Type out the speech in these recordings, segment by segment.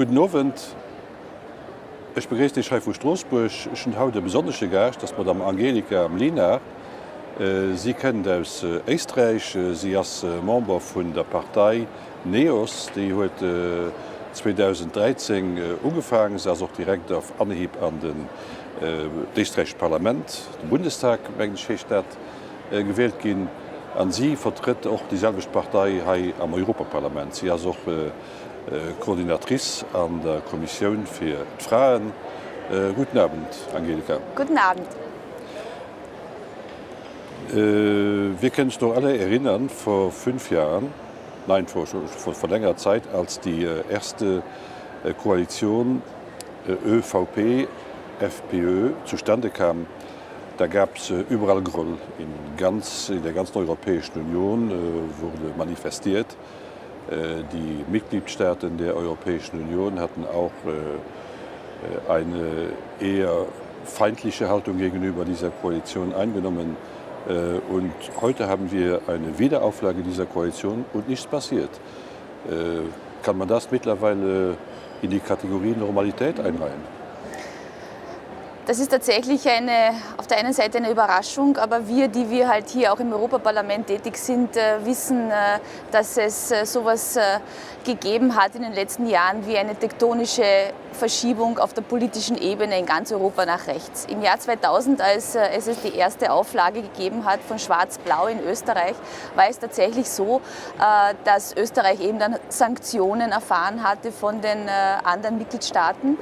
Guten Abend. Ich begrüße dich hier von Straßburg. Ich habe heute besonders Gast, das ist Madame Angelika Mlina. Sie kennen aus Österreich. Sie ist Member von der Partei NEOS, die heute 2013 angefangen ist, also auch direkt auf Anhieb an den österreichischen Parlament, den Bundestag, wenn ich gewählt ging. Und sie vertritt auch dieselbe Partei hier am Europaparlament. Sie ist auch Koordinatrice an der Kommission für Frauen. Guten Abend, Angelika. Guten Abend. Wir können uns noch alle erinnern, vor 5 Jahren, nein, vor längerer Zeit, als die erste Koalition ÖVP, FPÖ zustande kam, da gab es überall Groll. In der ganzen Europäischen Union wurde manifestiert. Die Mitgliedstaaten der Europäischen Union hatten auch eine eher feindliche Haltung gegenüber dieser Koalition eingenommen. Und heute haben wir eine Wiederauflage dieser Koalition und nichts passiert. Kann man das mittlerweile in die Kategorie Normalität einreihen? Das ist tatsächlich auf der einen Seite eine Überraschung, aber die wir halt hier auch im Europaparlament tätig sind, wissen, dass es sowas gegeben hat in den letzten Jahren wie eine tektonische Verschiebung auf der politischen Ebene in ganz Europa nach rechts. Im Jahr 2000, als es die erste Auflage gegeben hat von Schwarz-Blau in Österreich, war es tatsächlich so, dass Österreich eben dann Sanktionen erfahren hatte von den anderen Mitgliedstaaten.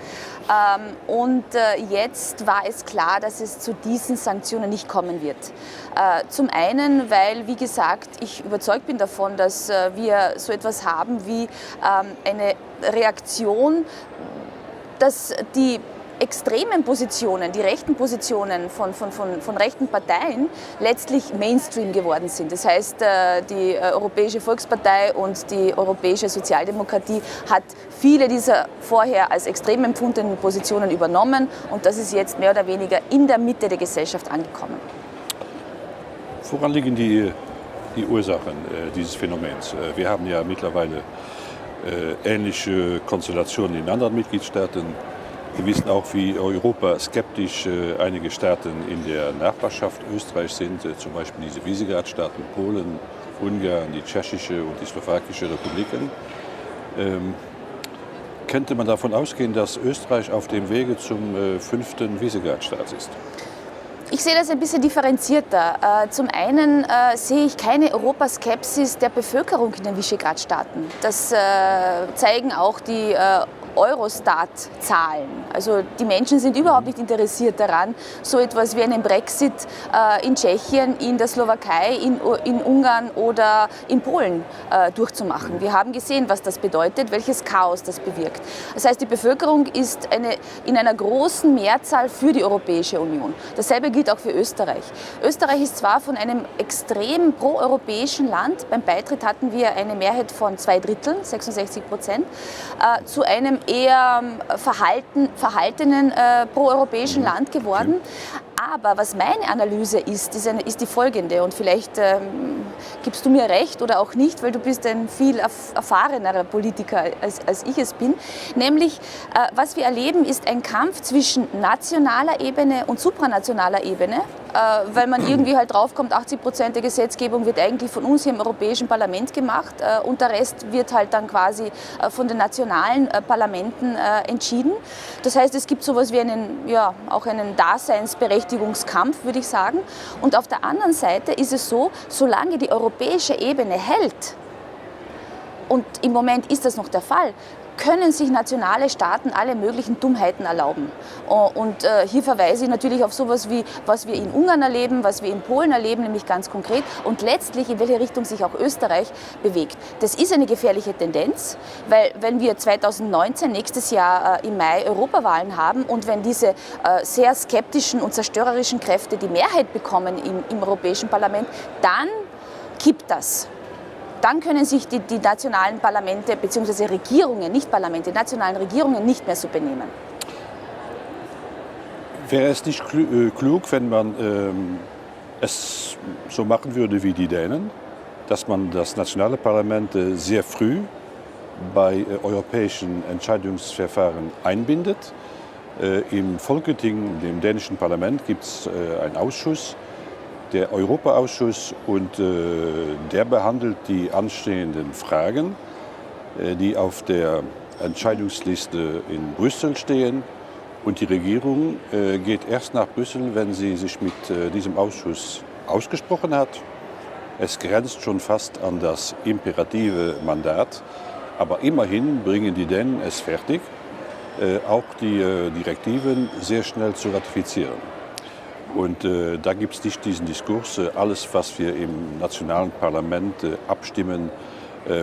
Und jetzt war es klar, dass es zu diesen Sanktionen nicht kommen wird. Zum einen, weil, wie gesagt, ich überzeugt bin davon, dass wir so etwas haben wie eine Reaktion, dass die extremen Positionen, die rechten Positionen von rechten Parteien letztlich Mainstream geworden sind. Das heißt, die Europäische Volkspartei und die Europäische Sozialdemokratie hat viele dieser vorher als extrem empfundenen Positionen übernommen und das ist jetzt mehr oder weniger in der Mitte der Gesellschaft angekommen. Woran liegen die Ursachen dieses Phänomens? Wir haben ja mittlerweile ähnliche Konstellationen in anderen Mitgliedstaaten. Wir wissen auch, wie europaskeptisch einige Staaten in der Nachbarschaft Österreichs sind, zum Beispiel diese Visegrad-Staaten, Polen, Ungarn, die tschechische und die slowakische Republiken. Könnte man davon ausgehen, dass Österreich auf dem Wege zum 5. Visegrad-Staat ist? Ich sehe das ein bisschen differenzierter. Zum einen sehe ich keine Europaskepsis der Bevölkerung in den Visegrad-Staaten. Das zeigen auch die Eurostat-Zahlen. Also die Menschen sind überhaupt nicht interessiert daran, so etwas wie einen Brexit in Tschechien, in der Slowakei, in Ungarn oder in Polen durchzumachen. Wir haben gesehen, was das bedeutet, welches Chaos das bewirkt. Das heißt, die Bevölkerung ist in einer großen Mehrzahl für die Europäische Union. Dasselbe gilt auch für Österreich. Österreich ist zwar von einem extrem proeuropäischen Land, beim Beitritt hatten wir eine Mehrheit von 2/3, 66%, zu einem eher verhaltenen proeuropäischen Land geworden. Aber was meine Analyse ist die folgende und vielleicht gibst du mir recht oder auch nicht, weil du bist ein viel erfahrenerer Politiker als ich es bin. Nämlich, was wir erleben, ist ein Kampf zwischen nationaler Ebene und supranationaler Ebene, weil man irgendwie halt draufkommt, 80% der Gesetzgebung wird eigentlich von uns hier im Europäischen Parlament gemacht und der Rest wird halt dann quasi von den nationalen Parlamenten entschieden. Das heißt, es gibt sowas wie einen Daseinsberechtigungskampf, würde ich sagen. Und auf der anderen Seite ist es so, solange die europäische Ebene hält, und im Moment ist das noch der Fall, können sich nationale Staaten alle möglichen Dummheiten erlauben. Und hier verweise ich natürlich auf sowas wie, was wir in Ungarn erleben, was wir in Polen erleben, nämlich ganz konkret und letztlich in welche Richtung sich auch Österreich bewegt. Das ist eine gefährliche Tendenz, weil wenn wir 2019, nächstes Jahr im Mai, Europawahlen haben und wenn diese sehr skeptischen und zerstörerischen Kräfte die Mehrheit bekommen im Europäischen Parlament, dann kippt das. Dann können sich die nationalen Parlamente bzw. Regierungen, nicht Parlamente, nationalen Regierungen nicht mehr so benehmen. Wäre es nicht klug, wenn man es so machen würde wie die Dänen, dass man das nationale Parlament sehr früh bei europäischen Entscheidungsverfahren einbindet. Im Folketing, dem dänischen Parlament, gibt es einen Ausschuss, der Europaausschuss, und der behandelt die anstehenden Fragen, die auf der Entscheidungsliste in Brüssel stehen. Und die Regierung geht erst nach Brüssel, wenn sie sich mit diesem Ausschuss ausgesprochen hat. Es grenzt schon fast an das imperative Mandat, aber immerhin bringen die Dänen es fertig, auch die Direktiven sehr schnell zu ratifizieren. Und da gibt es nicht diesen Diskurs, alles, was wir im nationalen Parlament abstimmen,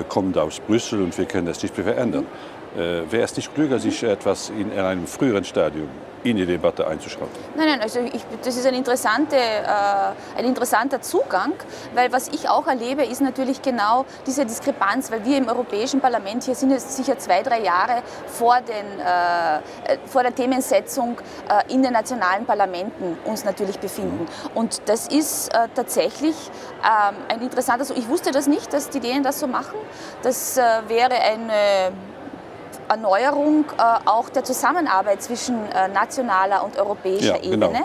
kommt aus Brüssel und wir können das nicht mehr verändern. Wäre es nicht klüger, sich etwas in einem früheren Stadium in die Debatte einzuschalten? Nein, also das ist ein interessanter Zugang, weil was ich auch erlebe, ist natürlich genau diese Diskrepanz, weil wir im Europäischen Parlament hier sind jetzt sicher 2-3 Jahre vor der Themensetzung in den nationalen Parlamenten uns natürlich befinden. Und das ist tatsächlich ein interessanter, also ich wusste das nicht, dass die Dänen das so machen. Das wäre eine Erneuerung auch der Zusammenarbeit zwischen nationaler und europäischer Ebene.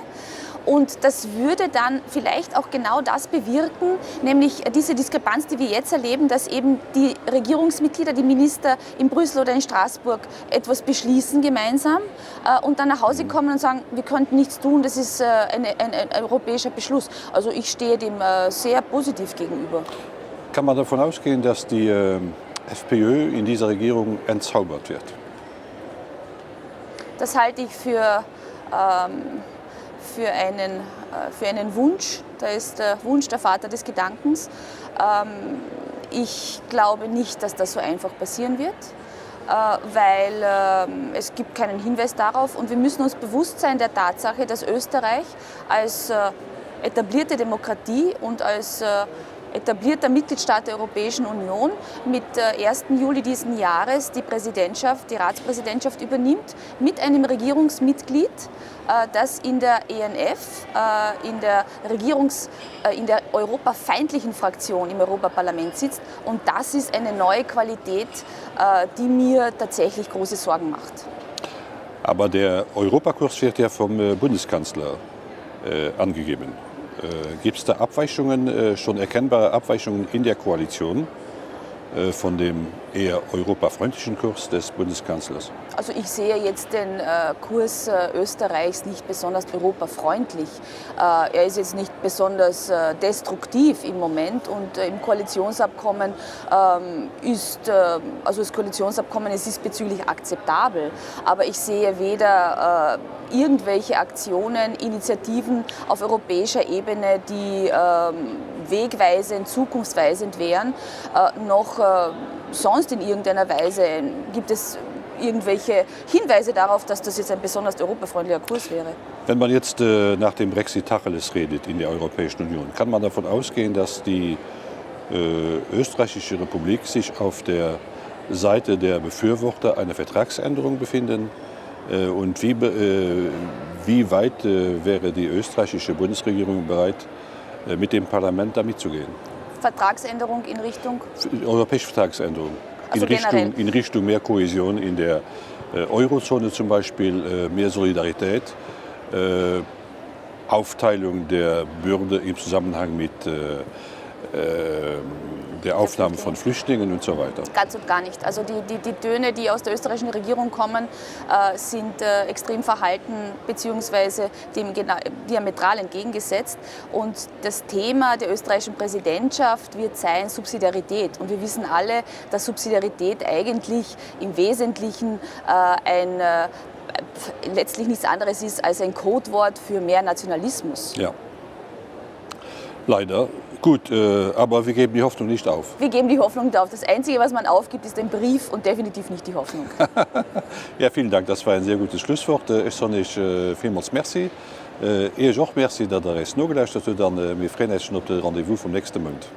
Und das würde dann vielleicht auch genau das bewirken, nämlich diese Diskrepanz, die wir jetzt erleben, dass eben die Regierungsmitglieder, die Minister in Brüssel oder in Straßburg etwas beschließen gemeinsam und dann nach Hause kommen und sagen, wir könnten nichts tun, das ist ein europäischer Beschluss. Also ich stehe dem sehr positiv gegenüber. Kann man davon ausgehen, dass die FPÖ in dieser Regierung entzaubert wird? Das halte ich für einen Wunsch. Da ist der Wunsch der Vater des Gedankens. Ich glaube nicht, dass das so einfach passieren wird, weil es gibt keinen Hinweis darauf. Und wir müssen uns bewusst sein der Tatsache, dass Österreich als etablierte Demokratie und als etablierter Mitgliedstaat der Europäischen Union mit 1. Juli diesen Jahres die Ratspräsidentschaft übernimmt mit einem Regierungsmitglied, das in der ENF, in der europafeindlichen Fraktion im Europaparlament sitzt. Und das ist eine neue Qualität, die mir tatsächlich große Sorgen macht. Aber der Europakurs wird ja vom Bundeskanzler angegeben. Gibt es da Abweichungen, schon erkennbare Abweichungen in der Koalition von dem eher europafreundlichen Kurs des Bundeskanzlers? Also ich sehe jetzt den Kurs Österreichs nicht besonders europafreundlich. Er ist jetzt nicht besonders destruktiv im Moment und im Koalitionsabkommen das Koalitionsabkommen ist diesbezüglich akzeptabel. Aber ich sehe weder irgendwelche Aktionen, Initiativen auf europäischer Ebene, die wegweisend, zukunftsweisend wären, noch sonst in irgendeiner Weise gibt es irgendwelche Hinweise darauf, dass das jetzt ein besonders europafreundlicher Kurs wäre. Wenn man jetzt nach dem Brexit Tacheles redet in der Europäischen Union, kann man davon ausgehen, dass die Österreichische Republik sich auf der Seite der Befürworter einer Vertragsänderung befinden? Und wie weit wäre die österreichische Bundesregierung bereit, mit dem Parlament da mitzugehen? Vertragsänderung in Richtung? Europäische Vertragsänderung. Also in Richtung mehr Kohäsion in der Eurozone zum Beispiel, mehr Solidarität, Aufteilung der Bürde im Zusammenhang mit der Aufnahme von Flüchtlingen und so weiter. Ganz und gar nicht. Also die Töne, die aus der österreichischen Regierung kommen, sind extrem verhalten bzw. dem diametral entgegengesetzt. Und das Thema der österreichischen Präsidentschaft wird sein Subsidiarität. Und wir wissen alle, dass Subsidiarität eigentlich im Wesentlichen letztlich nichts anderes ist als ein Codewort für mehr Nationalismus. Ja. Leider. Gut, aber wir geben die Hoffnung nicht auf. Wir geben die Hoffnung nicht auf. Das Einzige, was man aufgibt, ist ein Brief und definitiv nicht die Hoffnung. Ja, vielen Dank. Das war ein sehr gutes Schlusswort. Ich sage vielmals merci. Ich auch merci, dass ihr es noch geluisterd habt. Dan wir freuen uns op het rendezvous vom nächsten Monat.